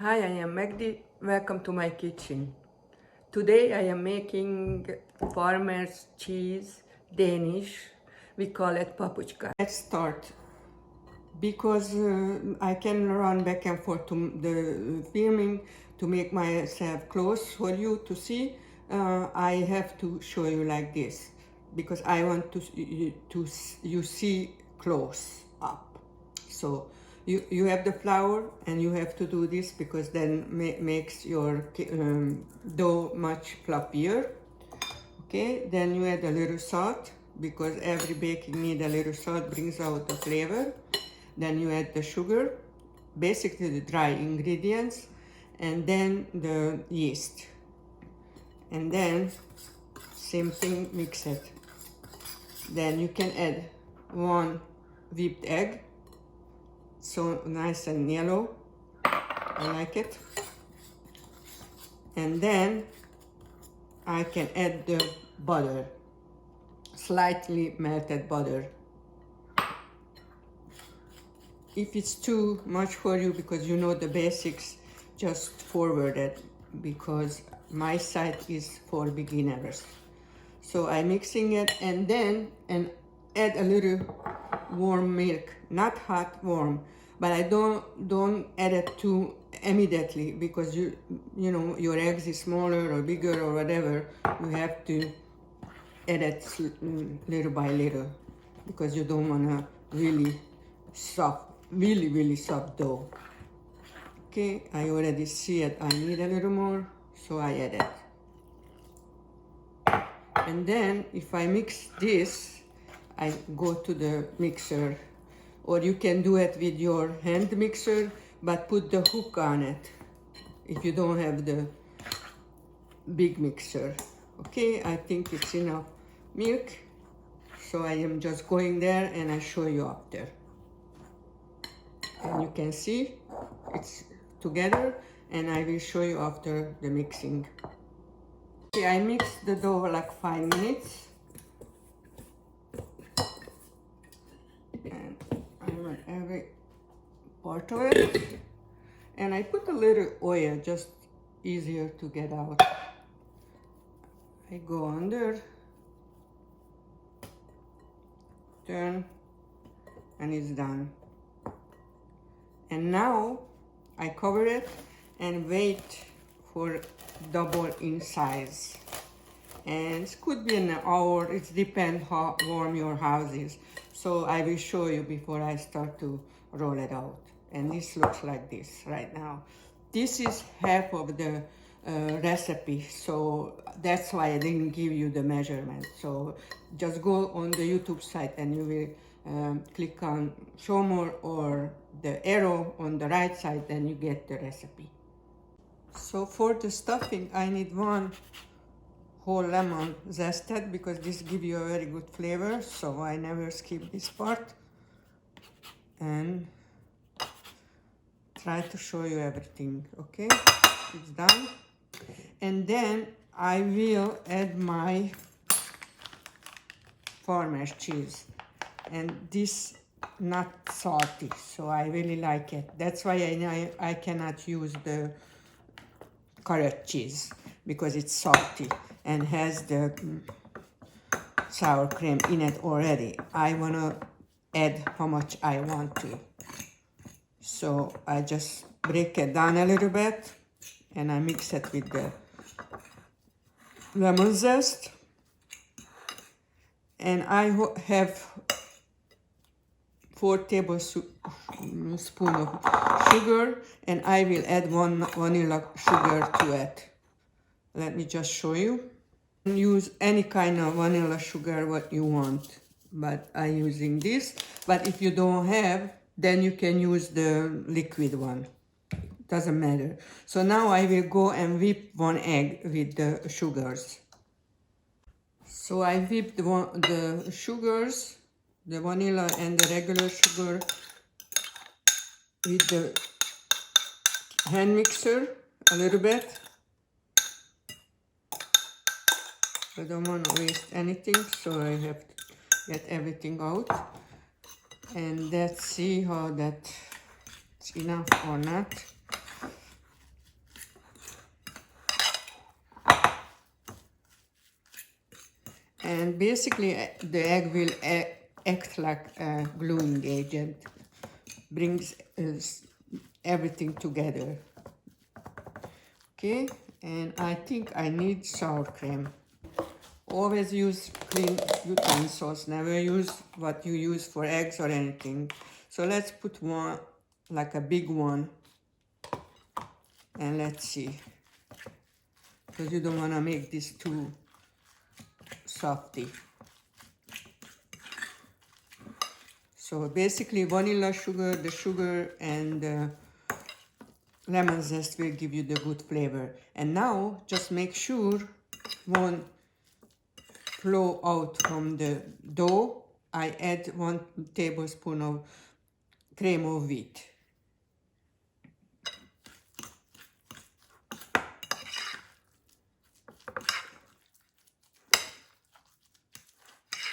Hi, I am Magdi. Welcome to my kitchen. Today I am making farmer's cheese, Danish. We call it Papucskák. Let's start. Because I can run back and forth to the filming to make myself close for you to see, I have to show you like this because I want you see close up. So you have the flour and you have to do this because then makes your dough much fluffier. Okay, then you add a little salt because every baking need a little salt, brings out the flavor. Then you add the sugar, basically the dry ingredients, and then the yeast. And then same thing, mix it. Then you can add one whipped egg, so nice and yellow, I like it. And then I can add the butter, slightly melted butter. If it's too much for you because you know the basics, just forward it because my site is for beginners. So I'm mixing it and then add a little warm milk, not hot, warm, but I don't add it too immediately because you know your eggs is smaller or bigger or whatever. You have to add it little by little because you don't want to really soft dough. Okay, I already see it. I need a little more, so I add it. And then if I mix this, I go to the mixer, or you can do it with your hand mixer, but put the hook on it if you don't have the big mixer. Okay, I think it's enough milk, so I am just going there and I show you after. And you can see it's together, and I will show you after the mixing. Okay, I mixed the dough like 5 minutes. And I want every part of it. And I put a little oil, just easier to get out. I go under, turn, and it's done. And now I cover it and wait for double in size. And it could be an hour, it depends how warm your house is. So I will show you before I start to roll it out. And this looks like this right now. This is half of the recipe, so that's why I didn't give you the measurement. So just go on the YouTube site and you will click on show more or the arrow on the right side, then you get the recipe. So for the stuffing, I need 1 whole lemon zested because this gives you a very good flavor, so I never skip this part. And try to show you everything. Okay, it's done. And then I will add my farmer's cheese, and this not salty, so I really like it. That's why I cannot use the carrot cheese because it's salty and has the sour cream in it already. I want to add how much I want to. So I just break it down a little bit and I mix it with the lemon zest. And I have 4 tablespoons of sugar, and I will add 1 vanilla sugar to it. Let me just show you. Use any kind of vanilla sugar what you want, but I'm using this. But if you don't have, then you can use the liquid one. Doesn't matter. So now I will go and whip 1 egg with the sugars. So I whipped the sugars, the vanilla and the regular sugar with the hand mixer a little bit. I don't want to waste anything, so I have to get everything out. And let's see how that's enough or not. And basically the egg will act like a gluing agent, brings everything together. Okay, and I think I need sour cream. Always use clean utensils, never use what you use for eggs or anything. So let's put one, like a big one, and let's see, because you don't want to make this too softy. So basically vanilla sugar, the sugar and the lemon zest will give you the good flavor. And now just make sure won't flow out from the dough. I add 1 tablespoon of cream of wheat.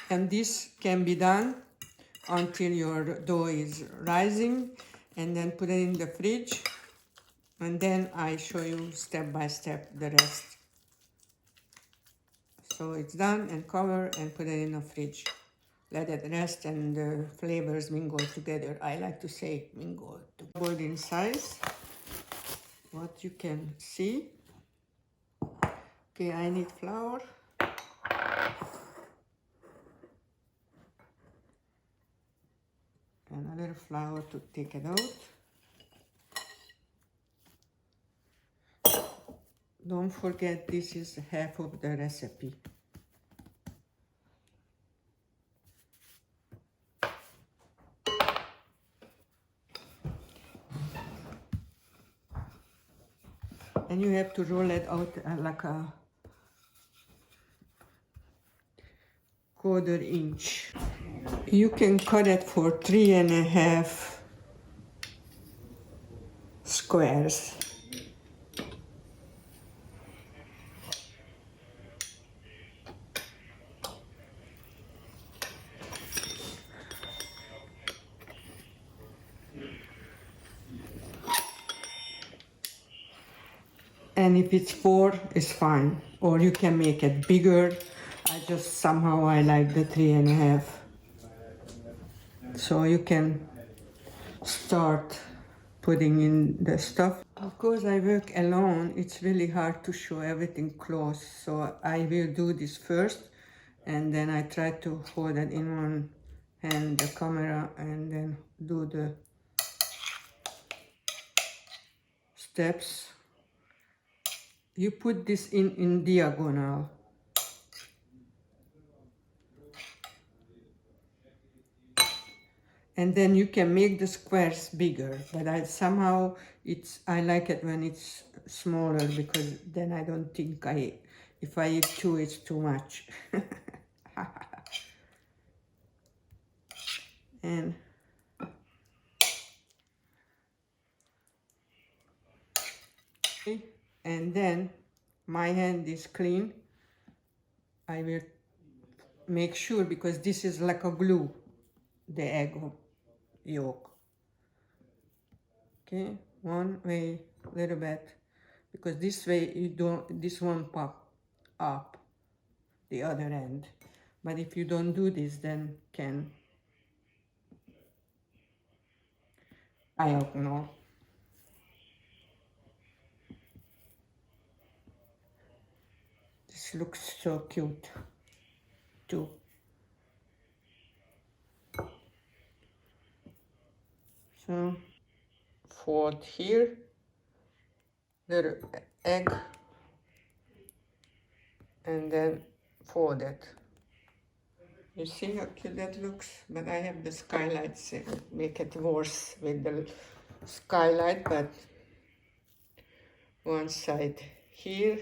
And this can be done until your dough is rising, and then put it in the fridge, and then I show you step by step the rest. So it's done, and cover and put it in the fridge. Let it rest and the flavors mingle together. I like to say mingle. Doubled in size, what you can see. Okay, I need flour. And a little flour to take it out. Don't forget, this is half of the recipe. And you have to roll it out like a 1/4 inch. You can cut it for 3½ squares. And if it's 4, it's fine. Or you can make it bigger. I like the 3½. So you can start putting in the stuff. Because I work alone, it's really hard to show everything close. So I will do this first, and then I try to hold it in one hand, the camera, and then do the steps. You put this in diagonal. And then you can make the squares bigger, but I like it when it's smaller, because then I don't think if I eat 2, it's too much. And then my hand is clean. I will make sure, because this is like a glue, the egg yolk. Okay, one way, little bit, because this way this won't pop up the other end. But if you don't do this, then I don't know. This looks so cute too. So fold here, little egg, and then fold it. You see how cute that looks? But I have the skylights, make it worse with the skylight, but one side here,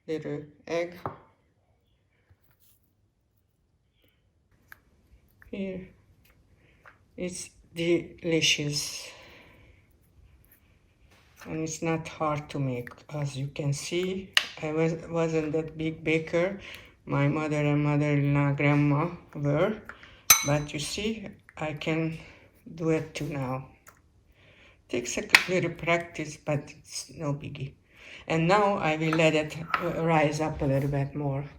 little egg. Here. It's delicious. And it's not hard to make. As you can see, I wasn't that big baker. My mother and mother-in-law, grandma were. But you see, I can do it too now. Takes a little practice, but it's no biggie. And now I will let it rise up a little bit more.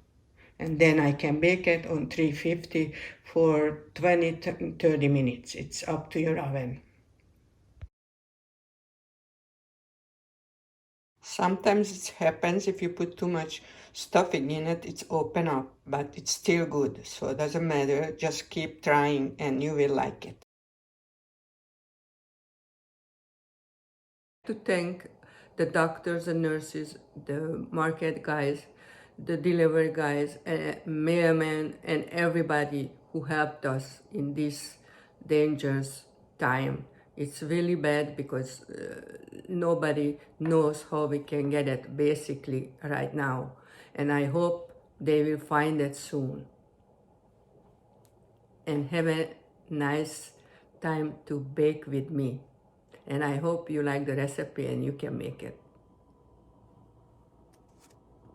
And then I can bake it on 350 for 20-30 minutes. It's up to your oven. Sometimes it happens if you put too much stuffing in it, it's open up, but it's still good. So it doesn't matter, just keep trying and you will like it. To thank the doctors and nurses, the market guys, the delivery guys, mailmen, and everybody who helped us in this dangerous time. It's really bad because nobody knows how we can get it basically right now. And I hope they will find it soon. And have a nice time to bake with me. And I hope you like the recipe and you can make it.